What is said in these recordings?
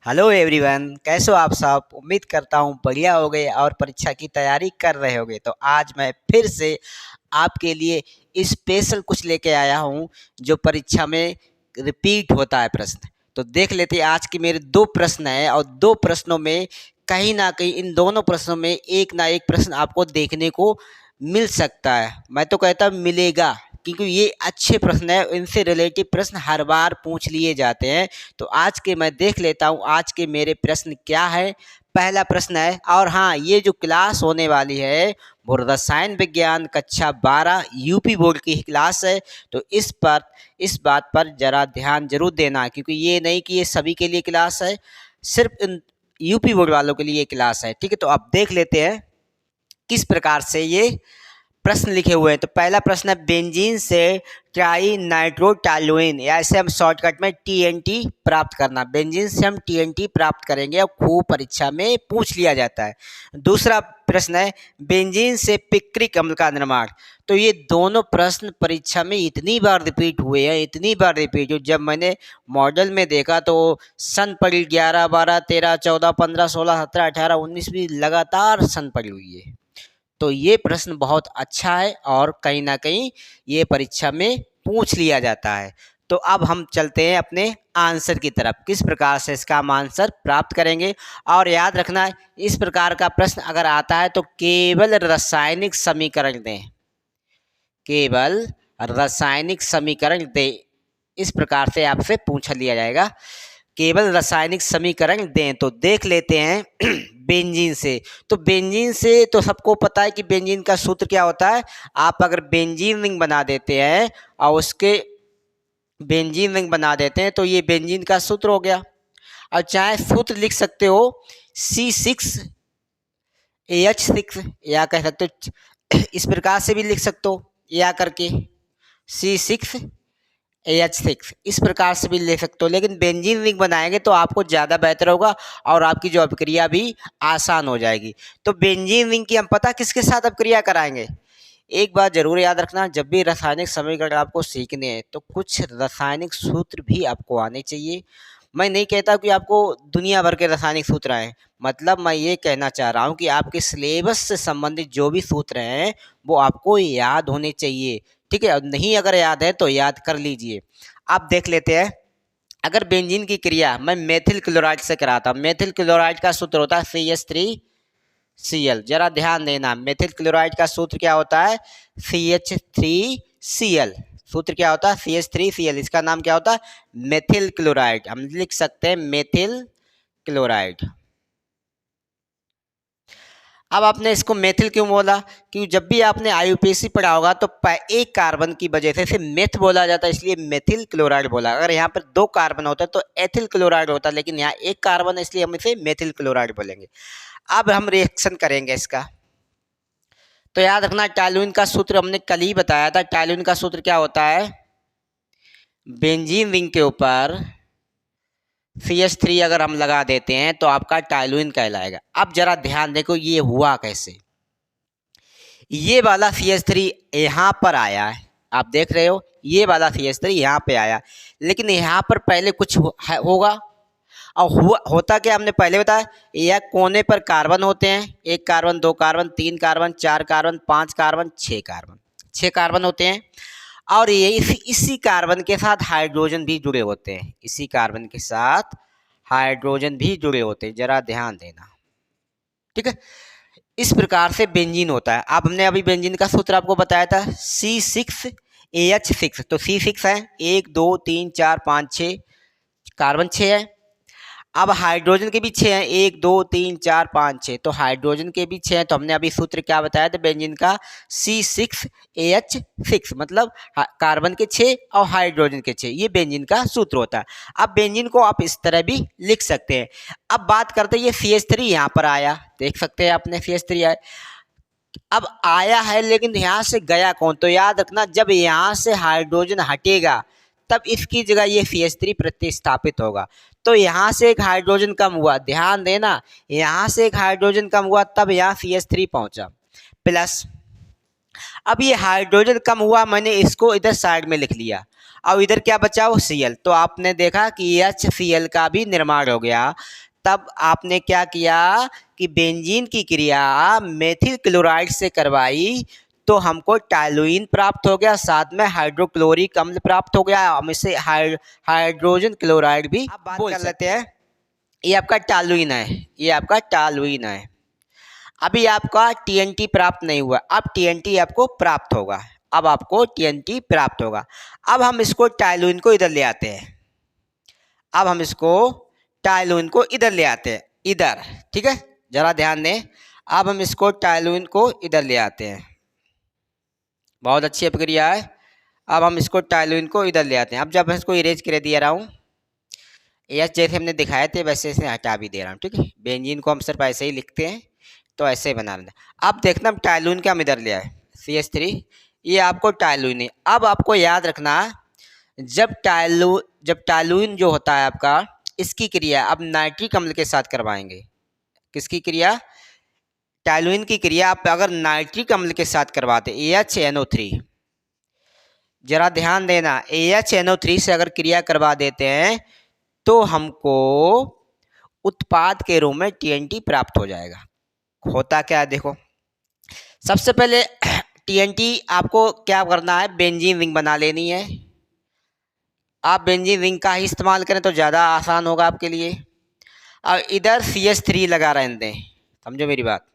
Hello everyone, कैसे हो आप सब। उम्मीद करता हूँ बढ़िया हो गए और परीक्षा की तैयारी कर रहे होगे। तो आज मैं फिर से आपके लिए स्पेशल कुछ लेके आया हूँ जो परीक्षा में रिपीट होता है प्रश्न। तो देख लेते हैं, आज के मेरे दो प्रश्न हैं और दो प्रश्नों में कहीं ना कहीं इन दोनों प्रश्नों में एक ना एक प्रश्न आपको देखने को मिल सकता है। मैं तो कहता मिलेगा, क्योंकि ये अच्छे प्रश्न है, इनसे रिलेटिव प्रश्न हर बार पूछ लिए जाते हैं। तो आज के मैं देख लेता हूँ आज के मेरे प्रश्न क्या है। पहला प्रश्न है, और हाँ, ये जो क्लास होने वाली है वो रसायन विज्ञान कक्षा 12 यूपी बोर्ड की क्लास है। तो इस बात पर जरा ध्यान जरूर देना, क्योंकि ये नहीं कि ये सभी के लिए क्लास है, सिर्फ इन यूपी बोर्ड वालों के लिए ये क्लास है। ठीक है, तो अब देख लेते हैं किस प्रकार से ये प्रश्न लिखे हुए हैं। तो पहला प्रश्न है, बेंजीन से ट्राई नाइट्रोटॉलुएन, या इसे हम शॉर्टकट में टीएनटी प्राप्त करना। बेंजीन से हम टीएनटी प्राप्त करेंगे और खूब परीक्षा में पूछ लिया जाता है। दूसरा प्रश्न है, बेंजीन से पिक्रिक अम्ल का निर्माण। तो ये दोनों प्रश्न परीक्षा में इतनी बार रिपीट हुए हैं, इतनी बार रिपीट हुए, जब मैंने मॉडल में देखा तो सन पड़ी 11, 12, 13, 14, 15, 16, 17, 18, 19 भी लगातार सन पड़ी हुई है। तो ये प्रश्न बहुत अच्छा है और कहीं ना कहीं ये परीक्षा में पूछ लिया जाता है। तो अब हम चलते हैं अपने आंसर की तरफ, किस प्रकार से इसका हम आंसर प्राप्त करेंगे। और याद रखना, इस प्रकार का प्रश्न अगर आता है तो केवल रासायनिक समीकरण दें, केवल रासायनिक समीकरण दें, इस प्रकार से आपसे पूछ लिया जाएगा। केवल रासायनिक समीकरण दें। तो देख लेते हैं बेंजीन से। तो बेंजीन से तो सबको पता है कि बेंजीन का सूत्र क्या होता है। आप अगर बेंजीन रिंग बना देते हैं और उसके बेंजीन रिंग बना देते हैं तो ये बेंजीन का सूत्र हो गया। और चाहे सूत्र लिख सकते हो C6H6, या कह सकते हो इस प्रकार से भी लिख सकते हो, या करके C6H6 इस प्रकार से भी ले सकते हो। लेकिन बेंजीन रिंग बनाएंगे तो आपको ज़्यादा बेहतर होगा और आपकी जो अभिक्रिया भी आसान हो जाएगी। तो बेंजीन रिंग की हम पता किसके साथ अभिक्रिया कराएंगे। एक बात जरूर याद रखना, जब भी रासायनिक समीकरण आपको सीखने हैं तो कुछ रासायनिक सूत्र भी आपको आने चाहिए। मैं नहीं कहता कि आपको दुनिया भर के रासायनिक सूत्र आए, मतलब मैं ये कहना चाह रहा हूँ कि आपके सिलेबस से संबंधित जो भी सूत्र हैं वो आपको याद होने चाहिए। ठीक है, नहीं अगर याद है तो याद कर लीजिए। आप देख लेते हैं, अगर बेंजीन की क्रिया मैं मेथिल क्लोराइड से कराता हूँ, मेथिल क्लोराइड का सूत्र होता है CH3Cl। जरा ध्यान देना, मेथिल क्लोराइड का सूत्र क्या होता है, CH3Cl। सूत्र क्या होता है, CH3Cl। इसका नाम क्या होता है, मेथिल क्लोराइड। हम लिख सकते हैं मेथिल क्लोराइड। अब आपने इसको मेथिल क्यों बोला, क्योंकि जब भी आपने आईयूपीएसी पढ़ा होगा तो एक कार्बन की वजह से इसे मेथ बोला जाता है, इसलिए मेथिल क्लोराइड बोला। अगर यहाँ पर दो कार्बन होता तो एथिल क्लोराइड होता, लेकिन यहाँ एक कार्बन है इसलिए हम इसे मेथिल क्लोराइड बोलेंगे। अब हम रिएक्शन करेंगे इसका। तो याद रखना, टॉलुएन का सूत्र हमने कल ही बताया था। टॉलुएन का सूत्र क्या होता है, बेंजीन रिंग के ऊपर CH3 अगर हम लगा देते हैं तो आपका टॉलुएन कहलाएगा। अब जरा ध्यान देखो ये हुआ कैसे। ये वाला CH3 यहाँ पर आया है, आप देख रहे हो, ये वाला CH3 यहाँ पे आया, लेकिन यहाँ पर पहले कुछ होगा। और होता क्या, हमने पहले बताया, यह कोने पर कार्बन होते हैं, एक कार्बन, दो कार्बन, तीन कार्बन, चार कार्बन, पांच कार्बन, छह कार्बन होते हैं। और ये इसी कार्बन के साथ हाइड्रोजन भी जुड़े होते हैं, इसी कार्बन के साथ हाइड्रोजन भी जुड़े होते हैं, जरा ध्यान देना। ठीक है, इस प्रकार से बेंजीन होता है। अब हमने अभी बेंजीन का सूत्र आपको बताया था C6H6। तो C6 है, 1 2 3 4 5 6 कार्बन 6 है। अब हाइड्रोजन के भी 6 हैं, 1 2 3 4 5 6, तो हाइड्रोजन के भी 6 हैं। तो हमने अभी सूत्र क्या बताया था बेंजीन का, C6H6, मतलब कार्बन के 6 और हाइड्रोजन के 6, ये बेंजीन का सूत्र होता है। अब बेंजीन को आप इस तरह भी लिख सकते हैं। अब बात करते हैं, ये CH3 यहाँ पर आया, देख सकते हैं आपने CH3 आया। अब आया है लेकिन यहाँ से गया कौन, तो याद रखना, जब यहाँ से हाइड्रोजन हटेगा तब इसकी जगह ये CH3 प्रतिस्थापित होगा। तो यहाँ से एक हाइड्रोजन कम हुआ, ध्यान देना, यहाँ से एक हाइड्रोजन कम हुआ तब यहाँ CH3 पहुंचा प्लस। अब ये हाइड्रोजन कम हुआ, मैंने इसको इधर साइड में लिख लिया। और इधर क्या बचा वो Cl। तो आपने देखा कि HCl का भी निर्माण हो गया। तब आपने क्या किया कि बेंजीन की क्रिया मेथिल क्लोराइड से करवाई तो हमको टॉलुइन प्राप्त हो गया, साथ में हाइड्रोक्लोरिक अम्ल प्राप्त हो गया। हम इसे हाइड्रोजन क्लोराइड भी बोल लेते हैं। ये आपका टॉलुइन है, ये आपका टॉलुइन है। अभी आपका TNT प्राप्त नहीं हुआ, अब TNT आपको प्राप्त होगा। अब आपको TNT प्राप्त होगा। अब हम इसको टॉलुइन को इधर ले आते हैं। अब हम इसको टॉलुइन को इधर ले आते हैं, इधर। ठीक है, जरा ध्यान दें। अब हम इसको टॉलुइन को इधर ले आते हैं। बहुत अच्छी प्रक्रिया है। अब हम इसको टॉलुइन को इधर ले आते हैं। अब जब मैं इसको इरेज कर दिया रहा हूँ, जैसे हमने दिखाए थे वैसे इसे हटा भी दे रहा हूँ। ठीक है, बेंजीन को हम सिर्फ ऐसे ही लिखते हैं तो ऐसे ही बना लेना। अब देखना हम टॉलुइन का हम इधर ले आए, CH3, ये आपको टॉलुइन है। अब आपको याद रखना, जब टॉलुइन जो होता है आपका, इसकी क्रिया अब नाइट्रिक अम्ल के साथ करवाएंगे। किसकी क्रिया? टॉलुइन की क्रिया आप अगर नाइट्रिक अम्ल के साथ करवाते AHNO3, जरा ध्यान देना, AHNO3 से अगर क्रिया करवा देते हैं तो हमको उत्पाद के रूप में TNT प्राप्त हो जाएगा। होता क्या है देखो, सबसे पहले TNT आपको क्या करना है, बेंजीन रिंग बना लेनी है। आप बेंजीन रिंग का ही इस्तेमाल करें तो ज़्यादा आसान होगा आपके लिए। और इधर CH3 लगा रहने दें, समझो मेरी बात।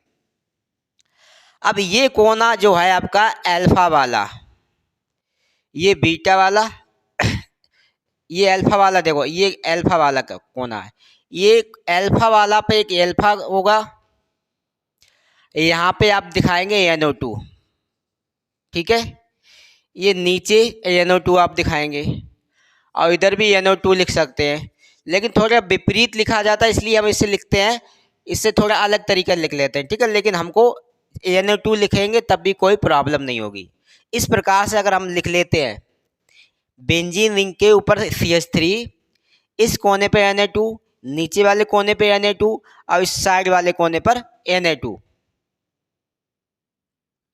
अब ये कोना जो है आपका अल्फा वाला, ये बीटा वाला, ये अल्फा वाला, देखो ये अल्फा वाला का कोना है। ये अल्फा वाला पे एक अल्फा होगा, यहाँ पे आप दिखाएंगे NO2। ठीक है, ये नीचे NO2 आप दिखाएंगे और इधर भी NO2 लिख सकते हैं, लेकिन थोड़ा विपरीत लिखा जाता है इसलिए हम इसे लिखते हैं, इससे थोड़ा अलग तरीका लिख लेते हैं। ठीक है, लेकिन हमको NO2 लिखेंगे तब भी कोई प्रॉब्लम नहीं होगी। इस प्रकार से अगर हम लिख लेते हैं, बेंजीन रिंग के ऊपर CH3, इस कोने पे Na2, नीचे वाले कोने पे Na2 और इस साइड वाले कोने पर Na2।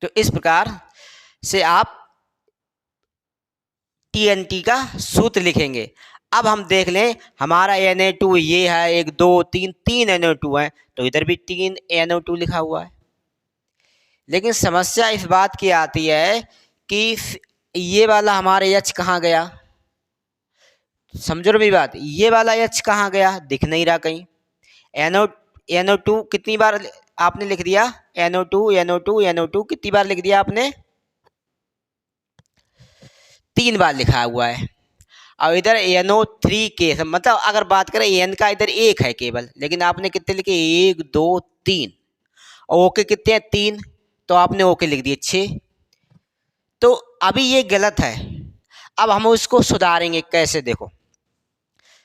तो इस प्रकार से आप TNT का सूत्र लिखेंगे। अब हम देख लें, हमारा Na2 ये है, 1 2 3, 3 Na2 है, तो इधर भी 3 NO2 लिखा हुआ है। लेकिन समस्या इस बात की आती है कि ये वाला हमारा H कहाँ गया, समझो मेरी बात, ये वाला H कहाँ गया, दिख नहीं रहा कहीं। NO2 कितनी बार आपने लिख दिया, NO2 कितनी बार लिख दिया आपने, 3 बार लिखा हुआ है। और इधर NO3 के मतलब अगर बात करें N का इधर 1 है केवल, लेकिन आपने कितने लिखे, 1 2 3, और ओके कितने हैं, 3, तो आपने ओके लिख दिए 6। तो अभी ये गलत है। अब हम उसको सुधारेंगे कैसे, देखो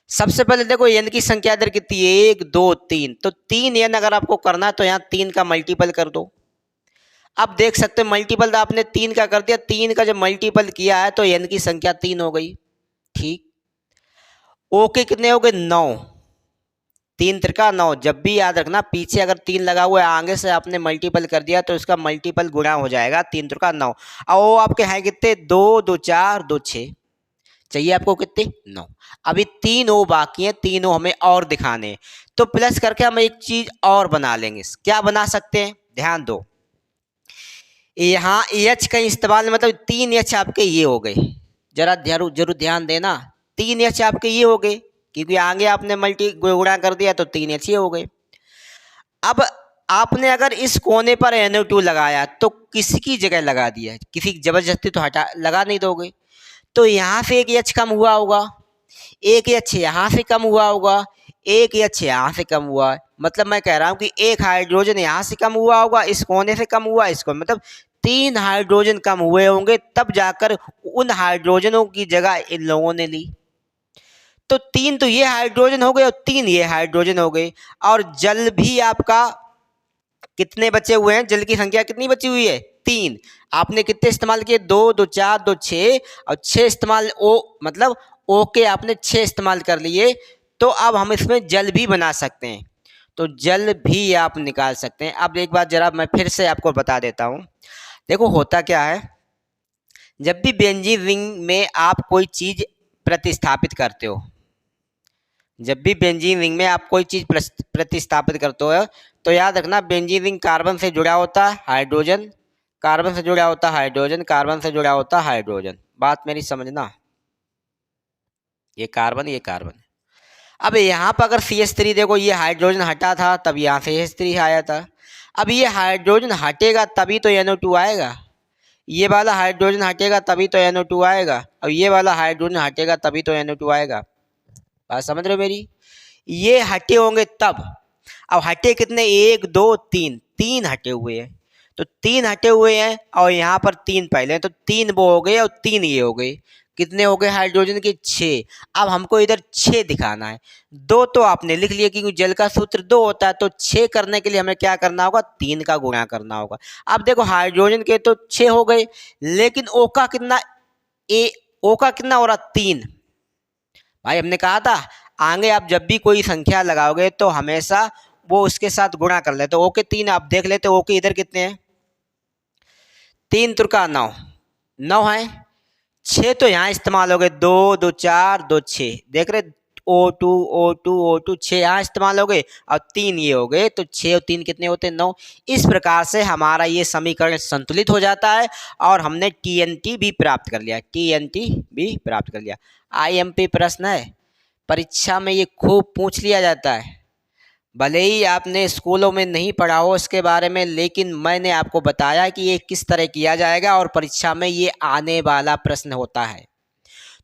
सबसे पहले देखो N की संख्या इधर कितनी है, 1 2 3, तो 3 N अगर आपको करना है तो यहाँ 3 का मल्टीपल कर दो। अब देख सकते हैं मल्टीपल तो आपने 3 का कर दिया, 3 का जब मल्टीपल किया है तो N की संख्या 3 हो गई। ठीक, ओके कितने हो गए, 9, 3 त्रिका 9। जब भी याद रखना, पीछे अगर 3 लगा हुआ है, आगे से आपने मल्टीपल कर दिया तो इसका मल्टीपल गुणा हो जाएगा, 3 त्रिका 9। और वो आपके हैं कितने, 2 2 4 2 6, चाहिए आपको कितने, 9। अभी 3 ओ बाकी हैं, 3 ओ हमें और दिखाने, तो प्लस करके हम एक चीज और बना लेंगे। क्या बना सकते हैं, ध्यान दो, यहाँ H का इस्तेमाल, मतलब 3 H आपके ये हो गए, जरा जरूर ध्यान देना, 3 H आपके ये हो गए, क्योंकि आगे आपने मल्टी गुणा कर दिया तो 3 H ये हो गए। अब आपने अगर इस कोने पर NO2 लगाया तो किसकी जगह लगा दिया, किसी जबरदस्ती तो हटा लगा नहीं दोगे, तो यहाँ से एक H कम हुआ होगा, एक H यहाँ से कम हुआ होगा, एक H यहाँ से कम हुआ है। मतलब मैं कह रहा हूँ कि एक हाइड्रोजन यहाँ से कम हुआ होगा, इस कोने से कम हुआ, इसको मतलब 3 हाइड्रोजन कम हुए होंगे, तब जाकर उन हाइड्रोजनों की जगह इन लोगों ने ली। तो 3 तो ये हाइड्रोजन हो गए और 3 ये हाइड्रोजन हो गए। और जल भी आपका कितने बचे हुए हैं, जल की संख्या कितनी बची हुई है, 3। आपने कितने इस्तेमाल किए, 2 2 4 2 6, और 6 इस्तेमाल मतलब ओ के आपने 6 इस्तेमाल कर लिए। तो अब हम इसमें जल भी बना सकते हैं, तो जल भी आप निकाल सकते हैं। अब एक बार जरा मैं फिर से आपको बता देता हूँ। देखो होता क्या है, जब भी बेंजीन रिंग में आप कोई चीज प्रतिस्थापित करते हो, जब भी बेंजीन रिंग में आप कोई चीज प्रतिस्थापित करते हो, तो याद रखना बेंजीन रिंग कार्बन से जुड़ा होता है हाइड्रोजन, कार्बन से जुड़ा होता है हाइड्रोजन, कार्बन से जुड़ा होता है हाइड्रोजन। बात मेरी समझना, ये कार्बन ये कार्बन। अब यहाँ पर अगर CH3 देखो, ये हाइड्रोजन हटा था तब यहाँ से CH3 आया था। अब ये हाइड्रोजन हटेगा तभी तो NO2 आएगा, ये वाला हाइड्रोजन हटेगा तभी तो NO2 आएगा, अब ये वाला हाइड्रोजन हटेगा तभी तो NO2 आएगा। बात समझ रहे हो मेरी? ये हटे होंगे तब। अब हटे कितने, 1 2 3, 3 हटे हुए हैं, तो 3 हटे हुए हैं और यहाँ पर 3 पहले हैं, तो 3 वो हो गए और 3 ये हो गए। कितने हो गए हाइड्रोजन के, 6। अब हमको इधर 6 दिखाना है। 2 तो आपने लिख लिया क्योंकि जल का सूत्र 2 होता है, तो 6 करने के लिए हमें क्या करना होगा, 3 का गुणा करना होगा। अब देखो हाइड्रोजन के तो 6 हो गए, लेकिन O का कितना, O का कितना हो रहा, 3। भाई हमने कहा था आगे आप जब भी कोई संख्या लगाओगे तो हमेशा वो उसके साथ गुणा कर लेते। O के 3 आप देख लेते, O के इधर कितने हैं, 3 तुरका 9, 9 है। 6 तो यहाँ इस्तेमाल हो गए, 2 2 4 2 6, देख रहे, O2 O2 O2, 6 यहाँ इस्तेमाल हो गए और 3 ये हो गए, तो 6 और 3 कितने होते हैं, 9। इस प्रकार से हमारा ये समीकरण संतुलित हो जाता है और हमने TNT भी प्राप्त कर लिया, TNT भी प्राप्त कर लिया। IMP प्रश्न है, परीक्षा में ये खूब पूछ लिया जाता है। भले ही आपने स्कूलों में नहीं पढ़ा हो इसके बारे में, लेकिन मैंने आपको बताया कि ये किस तरह किया जाएगा और परीक्षा में ये आने वाला प्रश्न होता है।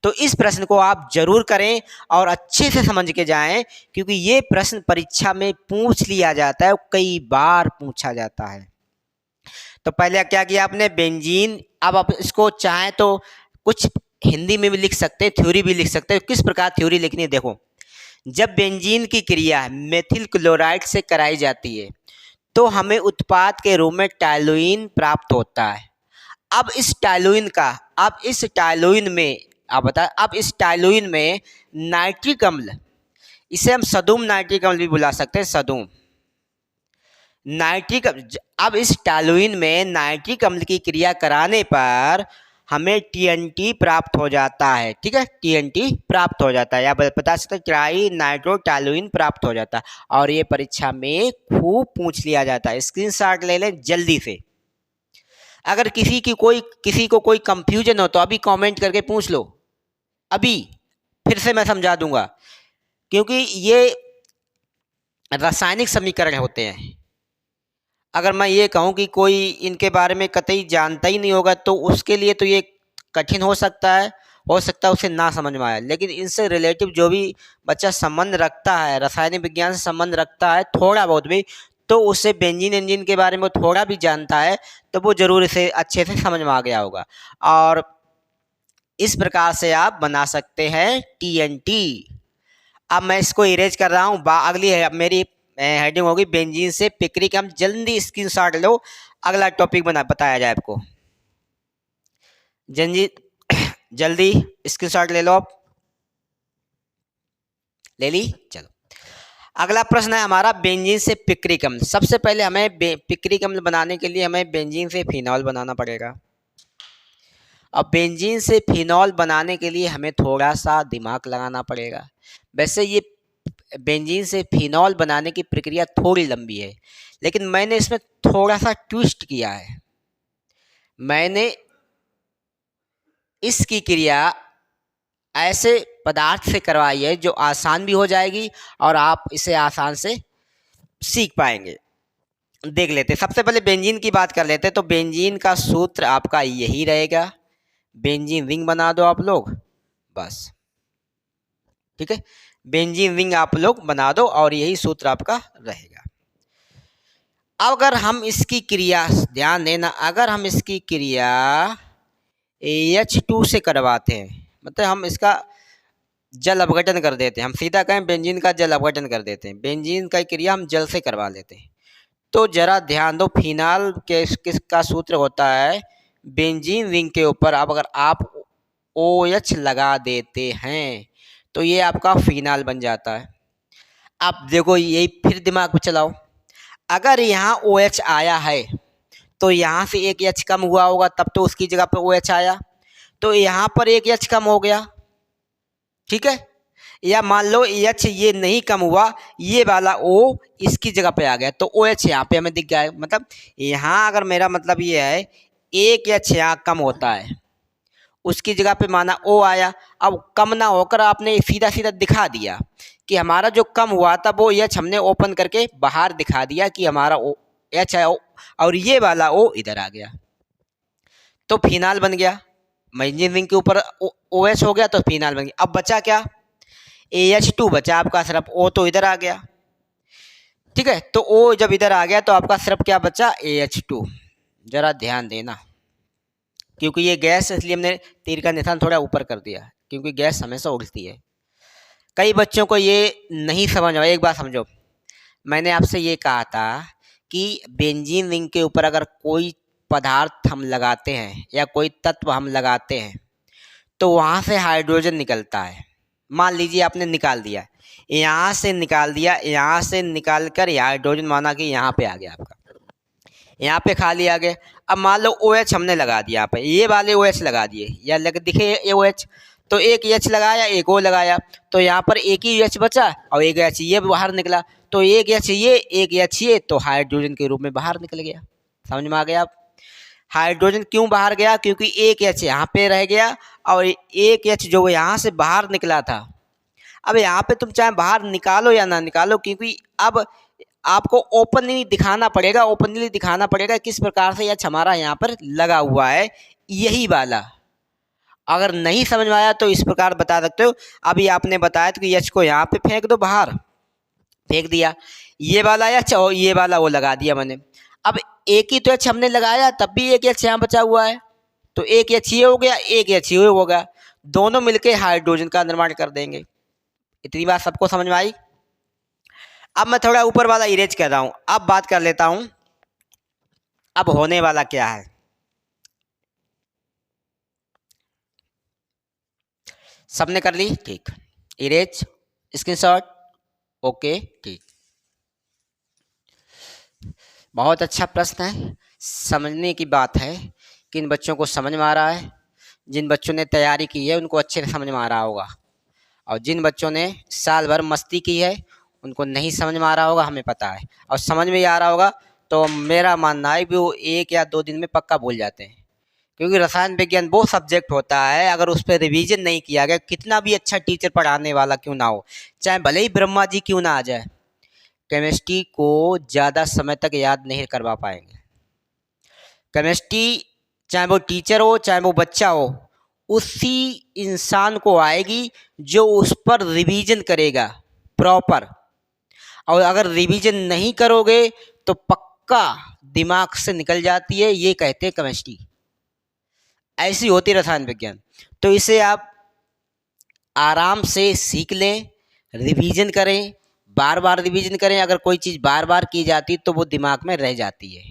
तो इस प्रश्न को आप जरूर करें और अच्छे से समझ के जाएं, क्योंकि ये प्रश्न परीक्षा में पूछ लिया जाता है, कई बार पूछा जाता है। तो पहले क्या किया आपने, बेंजीन। अब आप इसको चाहें तो कुछ हिंदी में भी लिख सकते हैं, थ्योरी भी लिख सकते हैं। किस प्रकार थ्योरी लिखनी है, देखो, जब बेंजीन की क्रिया मेथिल क्लोराइड से कराई जाती है तो हमें उत्पाद के रूप में टॉलुइन प्राप्त होता है। अब इस टॉलुइन का, अब इस टॉलुइन में, आप बता, अब इस टॉलुइन में नाइट्रिक अम्ल, इसे हम सदुम नाइट्रिक अम्ल भी बुला सकते हैं, सदुम नाइट्रिक। अब इस टॉलुइन में नाइट्रिक अम्ल की क्रिया कराने पर हमें TNT प्राप्त हो जाता है। ठीक है, TNT प्राप्त हो जाता है, या बता सकते ट्राई नाइट्रो टॉलुइन प्राप्त हो जाता है। और ये परीक्षा में खूब पूछ लिया जाता है, स्क्रीनशॉट ले लें जल्दी से। अगर किसी को कोई कंफ्यूजन हो तो अभी कमेंट करके पूछ लो, अभी फिर से मैं समझा दूंगा, क्योंकि ये रासायनिक समीकरण होते हैं। अगर मैं ये कहूँ कि कोई इनके बारे में कतई जानता ही नहीं होगा तो उसके लिए तो ये कठिन हो सकता है उसे ना समझ में आए। लेकिन इनसे रिलेटिव जो भी बच्चा संबंध रखता है, रासायनिक विज्ञान से संबंध रखता है थोड़ा बहुत भी, तो उससे बेंजीन इंजन के बारे में थोड़ा भी जानता है, तो वो जरूर इसे अच्छे से समझ में आ गया होगा। और इस प्रकार से आप बना सकते हैं TNT। अब मैं इसको इरेज कर रहा हूँ, अगली है मेरी हेडिंग होगी बेंजीन से पिक्रिक। हम जल्दी स्क्रीनशॉट लो, अगला टॉपिक बताया जाए आपको। जल्दी स्क्रीनशॉट ले लो, आप ले ली, चलो। अगला प्रश्न है हमारा बेंजीन से पिक्रिक अम्ल। सबसे पहले हमें पिक्रिक अम्ल बनाने के लिए हमें बेंजीन से फिनॉल बनाना पड़ेगा। अब बेंजीन से फिनॉल बनाने के लिए हमें थोड़ा सा दिमाग लगाना पड़ेगा। वैसे ये बेंजीन से फिनॉल बनाने की प्रक्रिया थोड़ी लंबी है, लेकिन मैंने इसमें थोड़ा सा ट्विस्ट किया है। मैंने इसकी क्रिया ऐसे पदार्थ से करवाई है जो आसान भी हो जाएगी और आप इसे आसान से सीख पाएंगे। देख लेते, सबसे पहले बेंजीन की बात कर लेते। तो बेंजीन का सूत्र आपका यही रहेगा, बेंजीन रिंग बना दो आप लोग, बस। ठीक है, बेंजीन रिंग आप लोग बना दो और यही सूत्र आपका रहेगा। अगर हम इसकी क्रिया, ध्यान देना, अगर हम इसकी क्रिया H2 से करवाते हैं, मतलब हम इसका जल अपघटन कर देते हैं, हम सीधा कहें बेंजीन का जल अपघटन कर देते हैं, बेंजीन का क्रिया हम जल से करवा लेते हैं, तो जरा ध्यान दो, फिनाल के किसका सूत्र होता है, बेंजीन रिंग के ऊपर अब अगर आप OH लगा देते हैं तो ये आपका फिनाल बन जाता है। अब देखो, यही फिर दिमाग में चलाओ, अगर यहाँ OH आया है तो यहाँ से एक H कम हुआ होगा, तब तो उसकी जगह पे OH आया। तो यहाँ पर एक एच कम हो गया, ठीक है। या मान लो एच ये नहीं कम हुआ, ये वाला ओ इसकी जगह पे आ गया, तो ओ एच यहाँ पे हमें दिख गया है। मतलब यहाँ अगर मेरा मतलब ये है एक एच यहाँ कम होता है, उसकी जगह पे माना ओ आया। अब कम ना होकर आपने सीधा सीधा दिखा दिया कि हमारा जो कम हुआ था वो एच हमने ओपन करके बाहर दिखा दिया कि हमारा ओ एच है, और ये वाला ओ इधर आ गया, तो फिनाल बन गया। मैग्नीशियम रिंग के ऊपर ओ एच हो गया तो फिनाल बन गया। अब बचा क्या, AH2 बचा आपका सिर्फ, ओ तो इधर आ गया, ठीक है। तो ओ जब इधर आ गया तो आपका सिर्फ क्या बचा, AH2। जरा ध्यान देना, क्योंकि ये गैस, इसलिए हमने तीर का निशान थोड़ा ऊपर कर दिया, क्योंकि गैस हमेशा उड़ती है। कई बच्चों को ये नहीं समझ आया। एक बात समझो, मैंने आपसे ये कहा था कि बेंजीन रिंग के ऊपर अगर कोई पदार्थ हम लगाते हैं या कोई तत्व हम लगाते हैं तो वहाँ से हाइड्रोजन निकलता है। मान लीजिए आपने निकाल दिया, यहाँ से निकाल दिया, यहाँ से निकाल कर हाइड्रोजन माना कि यहाँ पे आ गया आपका, यहाँ पे खाली आ गया। अब मान लो OH हमने लगा दिया यहाँ पे, ये वाले OH लगा दिए, या लग दिखे ये OH, तो एक H लगाया एक O लगाया, तो यहाँ पर एक ही H बचा और एक H ये बाहर निकला, तो एक H ये एक H ये, तो हाइड्रोजन के रूप में बाहर निकल गया। समझ में आ गया आप? हाइड्रोजन क्यों बाहर गया, क्योंकि एक H यहाँ पे रह गया और एक H जो यहाँ से बाहर निकला था। अब यहाँ पे तुम चाहे बाहर निकालो या ना निकालो, क्योंकि अब आपको ओपनली दिखाना पड़ेगा, ओपनली दिखाना पड़ेगा किस प्रकार से H हमारा यहाँ पर लगा हुआ है, यही वाला। अगर नहीं समझ में आया तो इस प्रकार बता सकते हो। अभी आपने बताया था कि H को यहाँ पे फेंक दो, बाहर फेंक दिया, ये वाला H और ये वाला वो लगा दिया मैंने। अब एक ही तो H हमने लगाया, तब भी एक H यहाँ बचा हुआ है, तो एक H ये हो गया, एक H ये हो गया, दोनों मिलके हाइड्रोजन का निर्माण कर देंगे। इतनी बात सबको समझ में आई? अब मैं थोड़ा ऊपर वाला इरेज कर रहा हूँ, अब बात कर लेता हूँ अब होने वाला क्या है। सबने कर ली? ठीक। इरेज, स्क्रीनशॉट, ओके, ठीक। बहुत अच्छा प्रश्न है, समझने की बात है कि इन बच्चों को समझ में आ रहा है। जिन बच्चों ने तैयारी की है उनको अच्छे से समझ में आ रहा होगा, और जिन बच्चों ने साल भर मस्ती की है उनको नहीं समझ में आ रहा होगा, हमें पता है। और समझ में आ रहा होगा तो मेरा मानना है कि वो 1 या 2 दिन में पक्का भूल जाते हैं, क्योंकि रसायन विज्ञान वो सब्जेक्ट होता है, अगर उस पर रिवीजन नहीं किया गया, कितना भी अच्छा टीचर पढ़ाने वाला क्यों ना हो, चाहे भले ही ब्रह्मा जी क्यों ना आ जाए, केमिस्ट्री को ज़्यादा समय तक याद नहीं करवा पाएंगे। केमिस्ट्री चाहे वो टीचर हो चाहे वो बच्चा हो, उसी इंसान को आएगी जो उस पर रिवीजन करेगा प्रॉपर। और अगर रिवीजन नहीं करोगे तो पक्का दिमाग से निकल जाती है, ये कहते हैं केमिस्ट्री। ऐसी होती है रसायन विज्ञान। तो इसे आप आराम से सीख लें, रिवीजन करें, बार बार रिवीजन करें। अगर कोई चीज़ बार बार की जाती तो वो दिमाग में रह जाती है।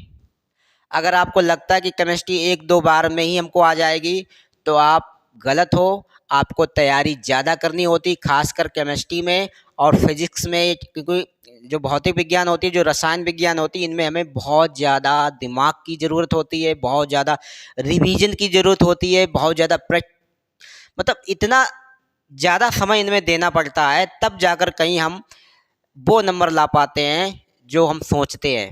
अगर आपको लगता है कि केमिस्ट्री 1-2 बार में ही हमको आ जाएगी तो आप गलत हो। आपको तैयारी ज़्यादा करनी होती, खासकर केमिस्ट्री में और फिजिक्स में, क्योंकि जो भौतिक विज्ञान होती है, जो रसायन विज्ञान होती है, इनमें हमें बहुत ज़्यादा दिमाग की ज़रूरत होती है, बहुत ज़्यादा रिवीजन की ज़रूरत होती है, बहुत ज़्यादा मतलब इतना ज़्यादा समय इनमें देना पड़ता है, तब जाकर कहीं हम वो नंबर ला पाते हैं जो हम सोचते हैं।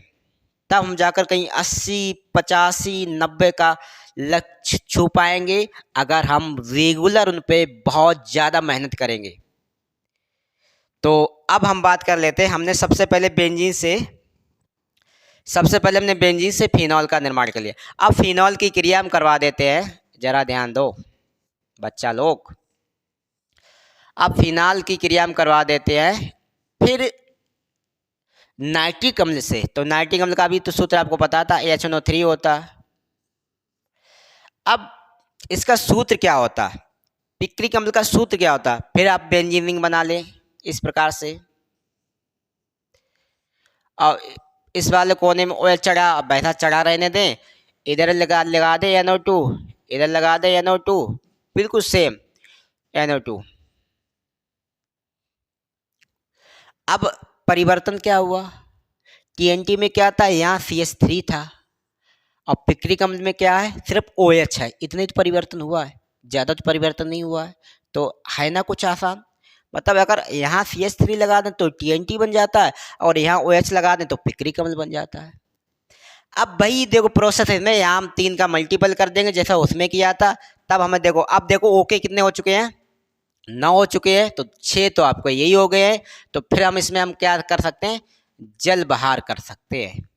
तब हम जाकर कहीं 80, 85, 90 का लक्ष्य छू पाएंगे, अगर हम रेगुलर उन पे बहुत ज़्यादा मेहनत करेंगे। तो अब हम बात कर लेते हैं, हमने सबसे पहले हमने बेंजीन से फिनॉल का निर्माण कर लिया। अब फिनॉल की क्रिया हम करवा देते हैं, ज़रा ध्यान दो बच्चा लोग। अब फिनॉल की क्रिया हम करवा देते हैं, फिर नाइट्रिक अम्ल से। तो नाइट्रिक अम्ल का भी तो सूत्र आपको पता था, HNO3 होता। अब इसका सूत्र क्या होता, पिक्रिक अम्ल का सूत्र क्या होता, फिर आप बेंजीन रिंग बना लें इस प्रकार से। और इस वाले कोने में ऑयल चढ़ा, अब वैसा चढ़ा रहने दें, इधर लगा दे NO2, इधर लगा दे NO2, बिल्कुल सेम NO2। अब परिवर्तन क्या हुआ, TNT में क्या था, यहाँ CH3 था, और पिक्रिक अम्ल में क्या है, सिर्फ OH है। इतने तो परिवर्तन हुआ है। ज़्यादा तो परिवर्तन नहीं हुआ है। तो है ना कुछ आसान। मतलब अगर यहाँ CH3 लगा दें तो TNT बन जाता है, और यहाँ OH लगा दें तो पिक्री कमल बन जाता है। अब भाई देखो प्रोसेस है इसमें, यहाँ हम 3 का मल्टीपल कर देंगे जैसा उसमें किया था। तब हमें देखो, अब देखो ओके कितने हो चुके हैं, 9 हो चुके हैं, तो 6 तो आपको यही हो गए हैं। तो फिर हम इसमें हम क्या कर सकते हैं, जल बाहर कर सकते हैं।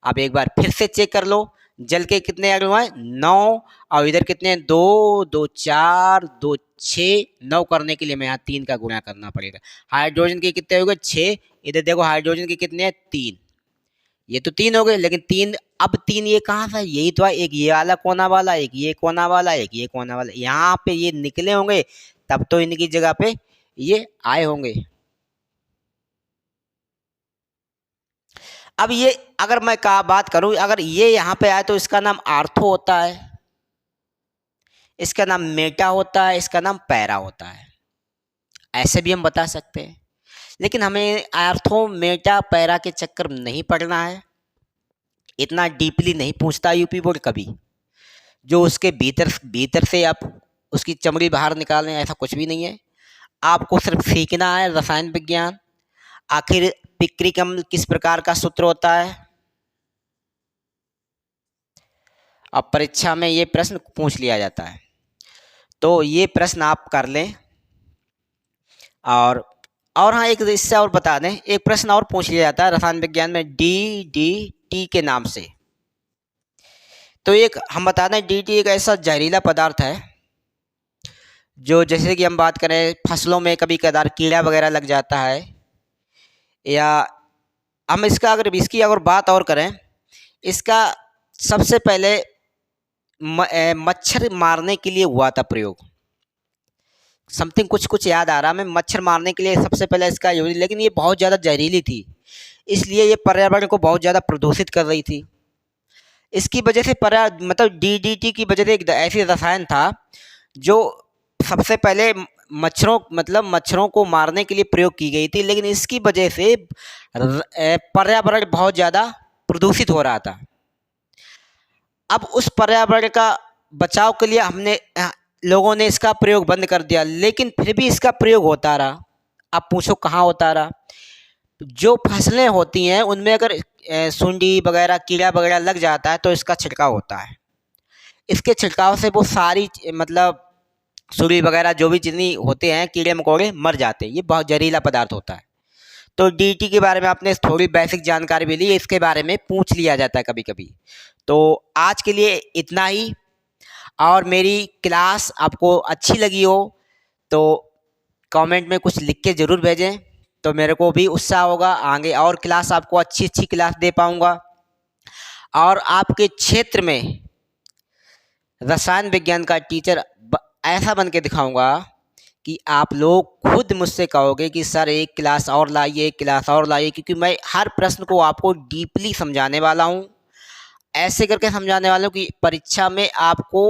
अब एक बार फिर से चेक कर लो, जल के कितने ऐड हुए हैं, 9, और इधर कितने हैं, 2 2 4 2 6, 9 करने के लिए मैं यहाँ 3 का गुणा करना पड़ेगा। हाइड्रोजन के कितने हो गए, 6, इधर देखो हाइड्रोजन के कितने हैं, 3, ये तो 3 हो गए, लेकिन 3, अब 3 ये कहाँ था, यही तो है, एक ये वाला कोना वाला, एक ये कोना वाला, एक ये कोना वाला, यहाँ पे ये निकले होंगे, तब तो इनकी जगह पे ये आए होंगे। अब ये अगर मैं बात करूं, अगर ये यहाँ पे आए तो इसका नाम आर्थो होता है, इसका नाम मेटा होता है, इसका नाम पैरा होता है, ऐसे भी हम बता सकते हैं। लेकिन हमें आर्थो मेटा पैरा के चक्कर में नहीं पड़ना है, इतना डीपली नहीं पूछता यूपी बोर्ड कभी। जो उसके भीतर भीतर से आप उसकी चमड़ी बाहर निकालें, ऐसा कुछ भी नहीं है। आपको सिर्फ सीखना है रसायन विज्ञान, आखिर पिक्री कमल किस प्रकार का सूत्र होता है। अब परीक्षा में ये प्रश्न पूछ लिया जाता है, तो ये प्रश्न आप कर लें। और हाँ, एक इससे और बता दें, एक प्रश्न और पूछ लिया जाता है रसायन विज्ञान में DDT के नाम से। तो एक हम बता दें, DDT एक ऐसा जहरीला पदार्थ है जो, जैसे कि हम बात करें फसलों में कभी कदार कीड़ा वगैरह लग जाता है, या हम इसका अगर बात और करें, इसका सबसे पहले मच्छर मारने के लिए हुआ था प्रयोग। समथिंग कुछ याद आ रहा है, मैं मच्छर मारने के लिए सबसे पहले इसका यूज, लेकिन ये बहुत ज़्यादा जहरीली थी, इसलिए ये पर्यावरण को बहुत ज़्यादा प्रदूषित कर रही थी। इसकी वजह से मतलब DDT की वजह से एक ऐसी रसायन था जो सबसे पहले मच्छरों को मारने के लिए प्रयोग की गई थी, लेकिन इसकी वजह से पर्यावरण बहुत ज़्यादा प्रदूषित हो रहा था। अब उस पर्यावरण का बचाव के लिए लोगों ने इसका प्रयोग बंद कर दिया, लेकिन फिर भी इसका प्रयोग होता रहा। अब पूछो कहाँ होता रहा, जो फसलें होती हैं उनमें अगर सुंडी वगैरह कीड़ा वगैरह लग जाता है तो इसका छिड़काव होता है। इसके छिड़काव से वो सारी मतलब सुंडी वगैरह जो भी जितनी होते हैं कीड़े मकोड़े मर जाते हैं। ये बहुत जहरीला पदार्थ होता है। तो DDT के बारे में आपने थोड़ी बेसिक जानकारी भी ली, इसके बारे में पूछ लिया जाता है कभी कभी। तो आज के लिए इतना ही, और मेरी क्लास आपको अच्छी लगी हो तो कमेंट में कुछ लिख के ज़रूर भेजें, तो मेरे को भी उत्साह होगा, आगे और क्लास आपको अच्छी क्लास दे पाऊँगा। और आपके क्षेत्र में रसायन विज्ञान का टीचर ऐसा बन के दिखाऊँगा कि आप लोग खुद मुझसे कहोगे कि सर एक क्लास और लाइए, एक क्लास और लाइए, क्योंकि मैं हर प्रश्न को आपको डीपली समझाने वाला हूँ। ऐसे करके समझाने वाला हूँ कि परीक्षा में आपको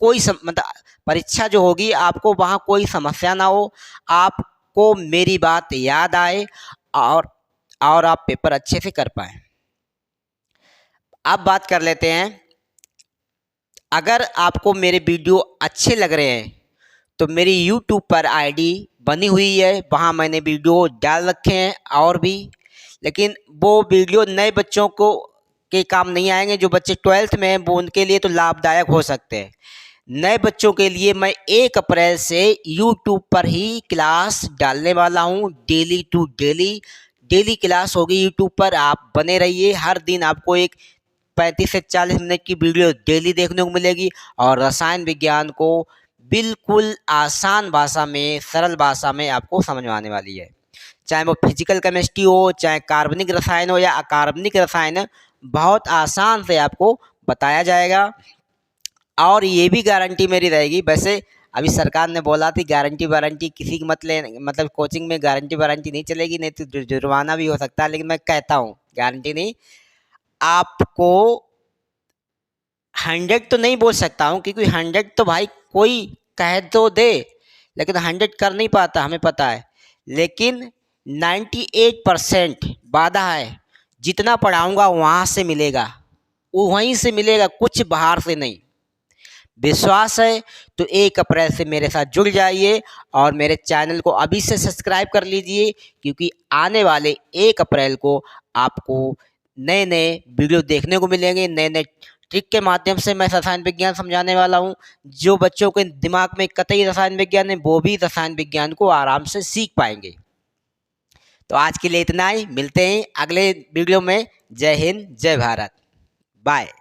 मतलब परीक्षा जो होगी आपको वहाँ कोई समस्या ना हो, आपको मेरी बात याद आए, और आप पेपर अच्छे से कर पाएँ। अब बात कर लेते हैं, अगर आपको मेरे वीडियो अच्छे लग रहे हैं तो मेरी YouTube पर ID बनी हुई है, वहाँ मैंने वीडियो डाल रखे हैं और भी, लेकिन वो वीडियो नए बच्चों को के काम नहीं आएंगे। जो बच्चे 12th में हैं वो उनके लिए तो लाभदायक हो सकते हैं। नए बच्चों के लिए मैं 1 अप्रैल से YouTube पर ही क्लास डालने वाला हूँ, डेली टू डेली क्लास होगी YouTube पर। आप बने रहिए, हर दिन आपको एक 35 से 40 मिनट की वीडियो डेली देखने को मिलेगी, और रसायन विज्ञान को बिल्कुल आसान भाषा में, सरल भाषा में आपको समझ में आने वाली है। चाहे वो फिजिकल केमिस्ट्री हो, चाहे कार्बनिक रसायन हो या अकार्बनिक रसायन, बहुत आसान से आपको बताया जाएगा। और ये भी गारंटी मेरी रहेगी, वैसे अभी सरकार ने बोला थी गारंटी वारंटी किसी की मतलब कोचिंग में गारंटी वारंटी नहीं चलेगी, नहीं तो जुर्माना भी हो सकता है, लेकिन मैं कहता हूँ गारंटी नहीं, आपको 100 तो नहीं बोल सकता हूँ, क्योंकि 100 तो भाई कोई कह तो दे, लेकिन 100 कर नहीं पाता, हमें पता है। लेकिन 98% वादा है, जितना पढ़ाऊँगा वहाँ से मिलेगा, वहीं से मिलेगा, कुछ बाहर से नहीं। विश्वास है तो 1 अप्रैल से मेरे साथ जुड़ जाइए और मेरे चैनल को अभी से सब्सक्राइब कर लीजिए, क्योंकि आने वाले 1 अप्रैल को आपको नए-नए वीडियो देखने को मिलेंगे। नए-नए ट्रिक के माध्यम से मैं रसायन विज्ञान समझाने वाला हूँ। जो बच्चों के दिमाग में कतई रसायन विज्ञान है, वो भी रसायन विज्ञान को आराम से सीख पाएंगे। तो आज के लिए इतना ही, मिलते हैं अगले वीडियो में। जय हिंद, जय भारत, बाय।